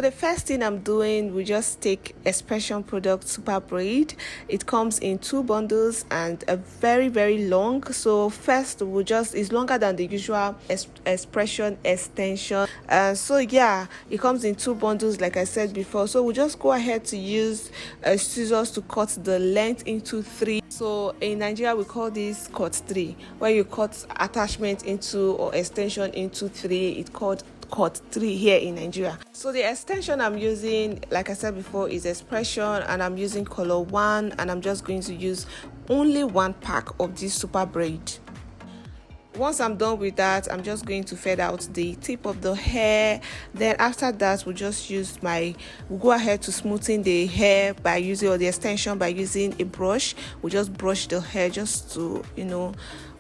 the first thing I'm doing, we just take Xpression product Super Braid. It comes in 2 bundles and a very long. So first we'll just, it's longer than the usual Xpression extension. So yeah, it comes in 2 bundles like I said before. So we'll just go ahead to use scissors to cut the length into 3. So in Nigeria we call this cut 3, where you cut attachment into or extension into 3. It's called cut 3 here in Nigeria. So the extension I'm using, like I said before, is Xpression, and I'm using color 1, and I'm just going to use only 1 pack of this Super Braid. Once I'm done with that, I'm just going to fade out the tip of the hair. Then after that, we'll go ahead to smoothing the hair by using, or the extension by using a brush. We'll just brush the hair just to,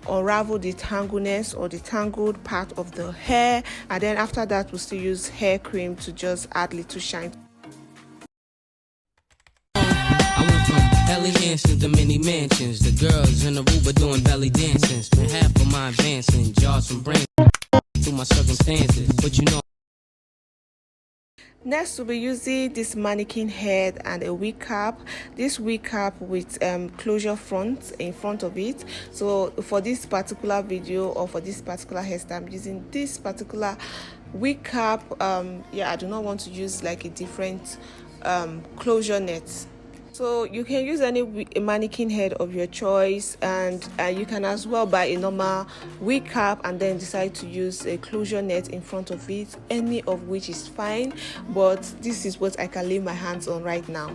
unravel the tangleness or the tangled part of the hair. And then after that, we'll still use hair cream to just add little shine. Belly dancing to many mansions. The girls in the Aruba doing belly dancing. Spend half of my advancing. Jars from brain through my circumstances. But you know. Next, we'll be using this mannequin head and a wig cap. This wig cap with closure front in front of it. So for this particular video, or for this particular hairstyle, I'm using this particular wig cap. Yeah, I do not want to use like a different closure net. So you can use any mannequin head of your choice, and you can as well buy a normal wig cap and then decide to use a closure net in front of it, any of which is fine, but this is what I can lay my hands on right now.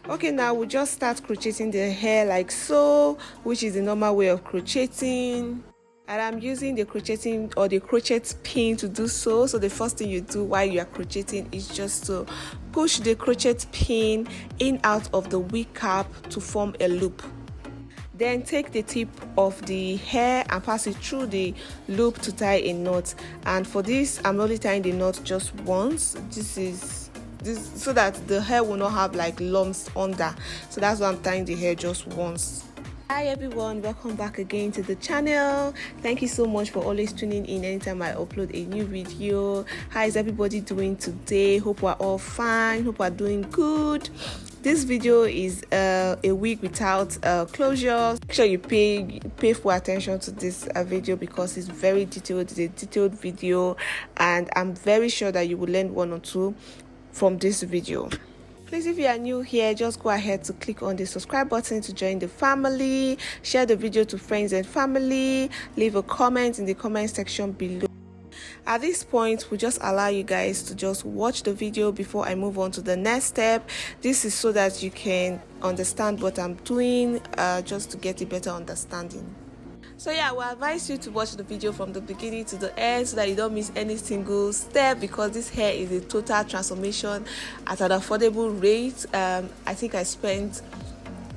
Okay, now we'll just start crocheting the hair like so, which is the normal way of crocheting. And I'm using the crocheting or the crochet pin to do so. So the first thing you do while you are crocheting is just to push the crochet pin in out of the wig cap to form a loop. Then take the tip of the hair and pass it through the loop to tie a knot. And for this, I'm only tying the knot just once. This so that the hair will not have like lumps under. So that's why I'm tying the hair just once. Hi everyone, welcome back again to the channel. Thank you so much for always tuning in anytime I upload a new video. How is everybody doing today? Hope we're all fine, hope we're doing good. This video is a week without closure. Make sure you pay full attention to this video because it's very detailed. It's a detailed video, and I'm very sure that you will learn 1 or 2 from this video. Please, if you are new here, just go ahead to click on the subscribe button to join the family. Share the video to friends and family. Leave a comment in the comment section below. At this point, we'll just allow you guys to just watch the video before I move on to the next step. This is so that you can understand what I'm doing, just to get a better understanding. So yeah, we advise you to watch the video from the beginning to the end so that you don't miss any single step, because this hair is a total transformation at an affordable rate. I think I spent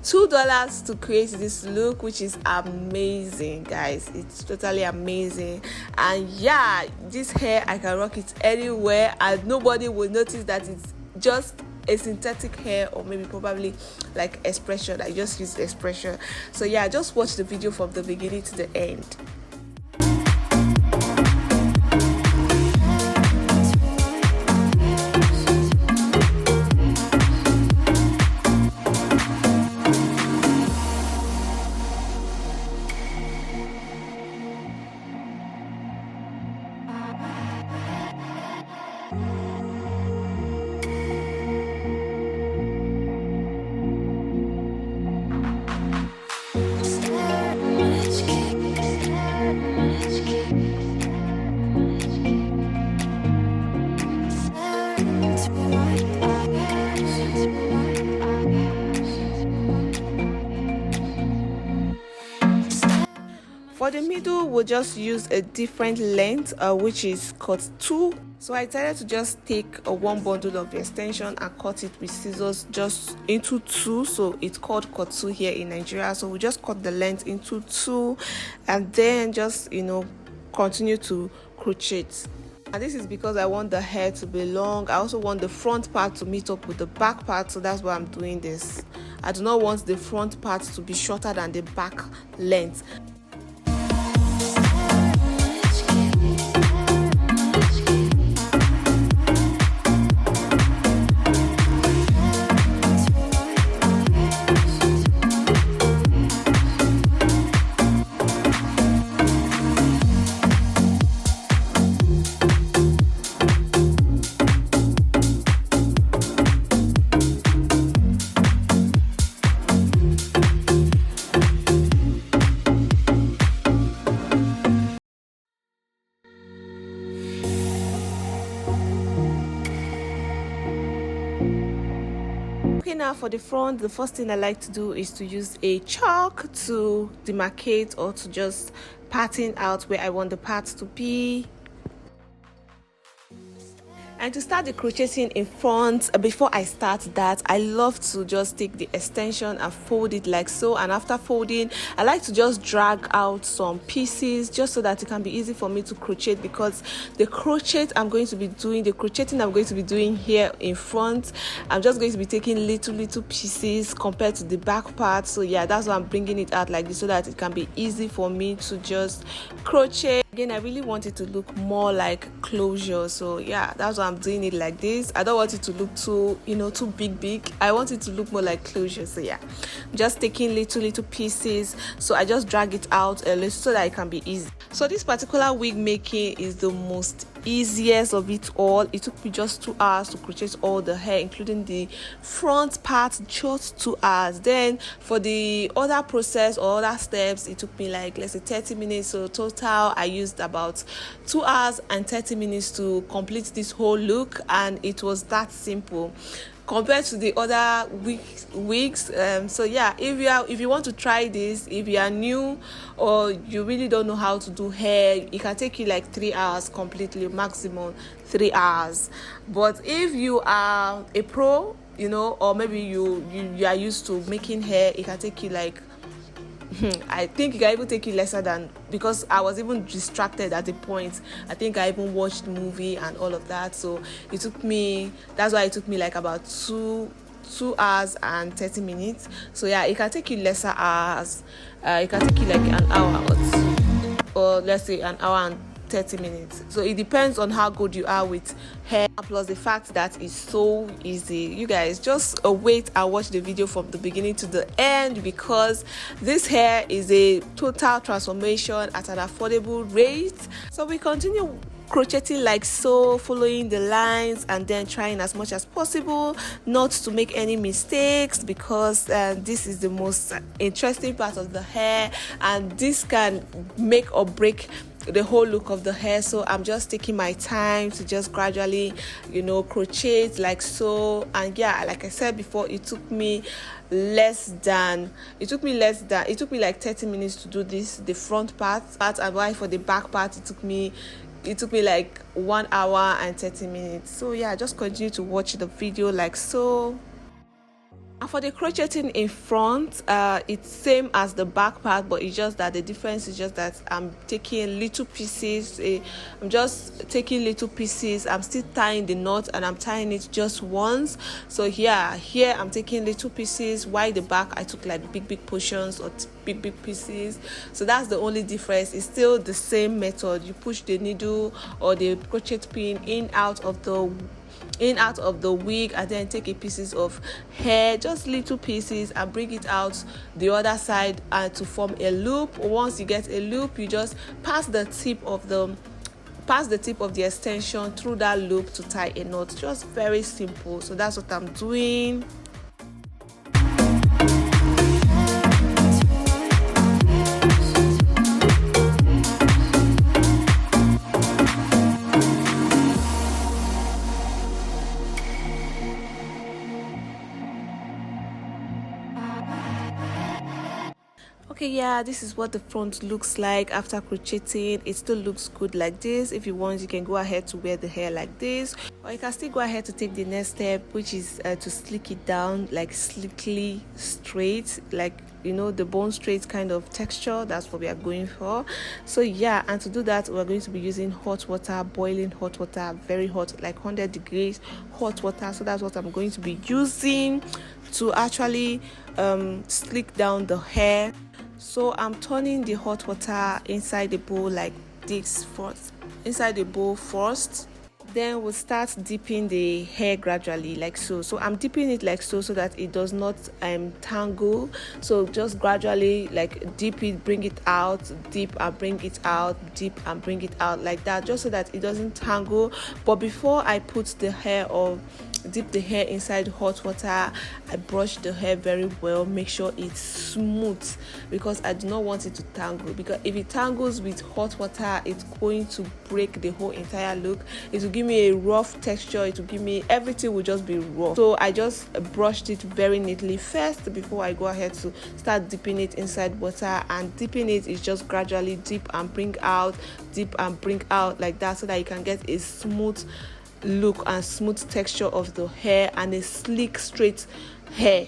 $2 to create this look, which is amazing, guys. It's totally amazing. And yeah, this hair, I can rock it anywhere and nobody will notice that it's just a synthetic hair, or maybe probably like Xpression. I just use Xpression. So yeah, just watch the video from the beginning to the end. For the middle, we'll just use a different length, which is cut 2. So I decided to just take a 1 bundle of the extension and cut it with scissors just into 2. So it's called cut 2 here in Nigeria. So we just cut the length into 2 and then just, continue to crochet. And this is because I want the hair to be long. I also want the front part to meet up with the back part, so that's why I'm doing this. I do not want the front part to be shorter than the back length. Okay, now for the front, the first thing I like to do is to use a chalk to demarcate or to just pattern out where I want the parts to be. And to start the crocheting in front, before I start that, I love to just take the extension and fold it like so. And after folding, I like to just drag out some pieces just so that it can be easy for me to crochet, because the crocheting I'm going to be doing here in front, I'm just going to be taking little pieces compared to the back part. So yeah, that's why I'm bringing it out like this, so that it can be easy for me to just crochet. Again, I really want it to look more like closure, so yeah, that's why I'm doing it like this. I don't want it to look too, too big. I want it to look more like closure. So yeah, I'm just taking little pieces, so I just drag it out a little so that it can be easy. So this particular wig making is the most easiest of it all. It took me just 2 hours to crochet all the hair, including the front part, just 2 hours. Then for the other process or other steps, it took me like, let's say, 30 minutes. So total I used about 2 hours and 30 minutes to complete this whole look, and it was that simple compared to the other wigs. So yeah, if you want to try this, if you are new or you really don't know how to do hair, it can take you like 3 hours completely, maximum 3 hours. But if you are a pro, or maybe you are used to making hair, it can take you like I think it can even take you lesser than, because I was even distracted at the point. I think I even watched the movie and all of that. So that's why it took me like about 2 hours and 30 minutes. So yeah, it can take you lesser hours. It can take you like an hour or let's say an hour and 30 minutes. So it depends on how good you are with hair, plus the fact that it's so easy. You guys just wait and watch the video from the beginning to the end, because this hair is a total transformation at an affordable rate. So we continue crocheting like so, following the lines, and then trying as much as possible not to make any mistakes, because this is the most interesting part of the hair, and this can make or break the whole look of the hair. So I'm just taking my time to just gradually crochet like so. And yeah, like I said before, it took me like 30 minutes to do this, the front part, and while for the back part it took me like 1 hour and 30 minutes. So yeah, just continue to watch the video like so. And for the crocheting in front, it's same as the back part, but it's just that the difference is just that I'm taking little pieces. I'm just taking little pieces. I'm still tying the knot, and I'm tying it just once. So here I'm taking little pieces, while the back I took like big portions or big pieces. So that's the only difference. It's still the same method. You push the needle or the crochet pin in out of the wig, and then take a pieces of hair, just little pieces, and bring it out the other side to form a loop. Once you get a loop, you just pass the tip of the extension through that loop to tie a knot. Just very simple. So that's what I'm doing. Okay, yeah, this is what the front looks like after crocheting. It still looks good like this. If you want, you can go ahead to wear the hair like this, or you can still go ahead to take the next step, which is to slick it down, like slickly straight, like the bone straight kind of texture. That's what we are going for. So yeah, and to do that, we're going to be using hot water, boiling hot water, very hot, like 100 degrees hot water. So that's what I'm going to be using to actually slick down the hair. So I'm turning the hot water inside the bowl like this first, then we'll start dipping the hair gradually like so. So I'm dipping it like so that it does not tangle. So just gradually like dip it, bring it out, dip and bring it out, dip and bring it out like that, just so that it doesn't tangle. But before I put the hair or dip the hair inside hot water. I brush the hair very well, make sure it's smooth, because I do not want it to tangle, because if it tangles with hot water, it's going to break the whole entire look. It will give me a rough texture, it will give me, everything will just be rough. So I just brushed it very neatly first before I go ahead to start dipping it inside water. And dipping it is just gradually dip and bring out, dip and bring out like that, so that you can get a smooth look and smooth texture of the hair and a sleek straight hair.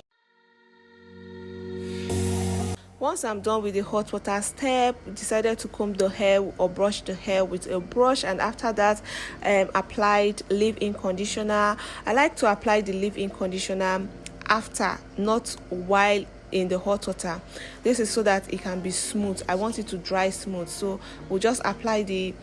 Once I'm done with the hot water step, decided to comb the hair or brush the hair with a brush, and after that applied leave-in conditioner. I like to apply the leave-in conditioner after, not while in the hot water. This is so that it can be smooth. I want it to dry smooth, so we'll just apply the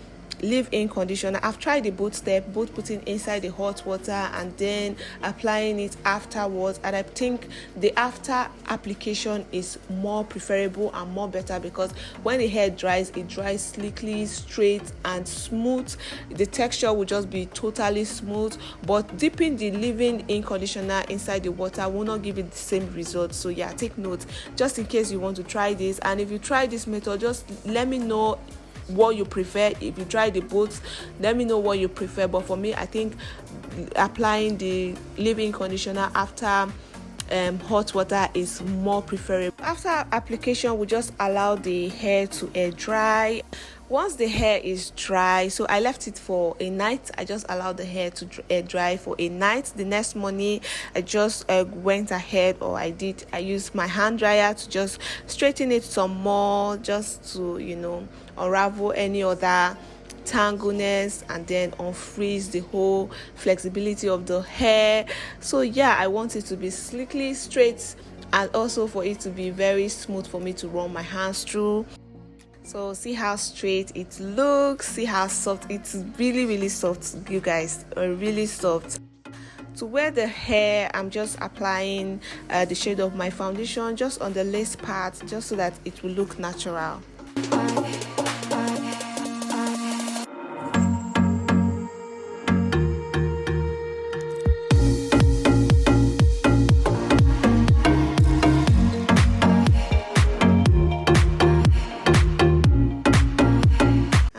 leave-in conditioner. I've tried the both step, both putting inside the hot water and then applying it afterwards, and I think the after application is more preferable and more better, because when the hair dries, it dries sleekly, straight and smooth. The texture will just be totally smooth, but dipping the leave-in conditioner inside the water will not give it the same result. So yeah, take note just in case you want to try this. And if you try this method, just let me know what you prefer. If you try the both, let me know what you prefer, but for me, I think applying the leave-in conditioner after hot water is more preferable. After application, we just allow the hair to air dry. Once the hair is dry, so I left it for a night. I just allowed the hair to air dry for a night. The next morning, I just went ahead, or I used my hand dryer to just straighten it some more, just to, you know, unravel any other tangleness and then unfreeze the whole flexibility of the hair. So yeah, I want it to be sleekly straight, and also for it to be very smooth for me to run my hands through. So see how straight it looks, see how soft. It's really soft, you guys, really soft. To wear the hair, I'm just applying the shade of my foundation just on the lace part, just so that it will look natural.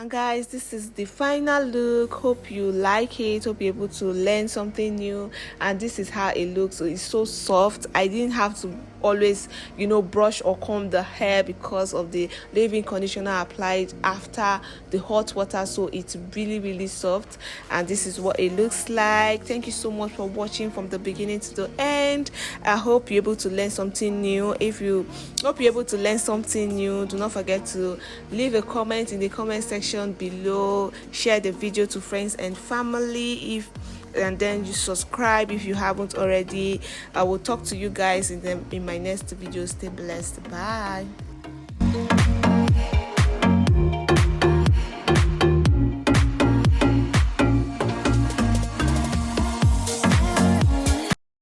Guys, this is the final look. Hope you like it, hope you're able to learn something new. And this is how it looks. So it's so soft. I didn't have to always, you know, brush or comb the hair because of the leave-in conditioner applied after the hot water. So it's really soft, and this is what it looks like. Thank you so much for watching from the beginning to the end. I hope you're able to learn something new. If you hope you're able to learn something new, do not forget to leave a comment in the comment section below. Share the video to friends and family, and then you subscribe if you haven't already. I will talk to you guys in my next video. Stay blessed. Bye.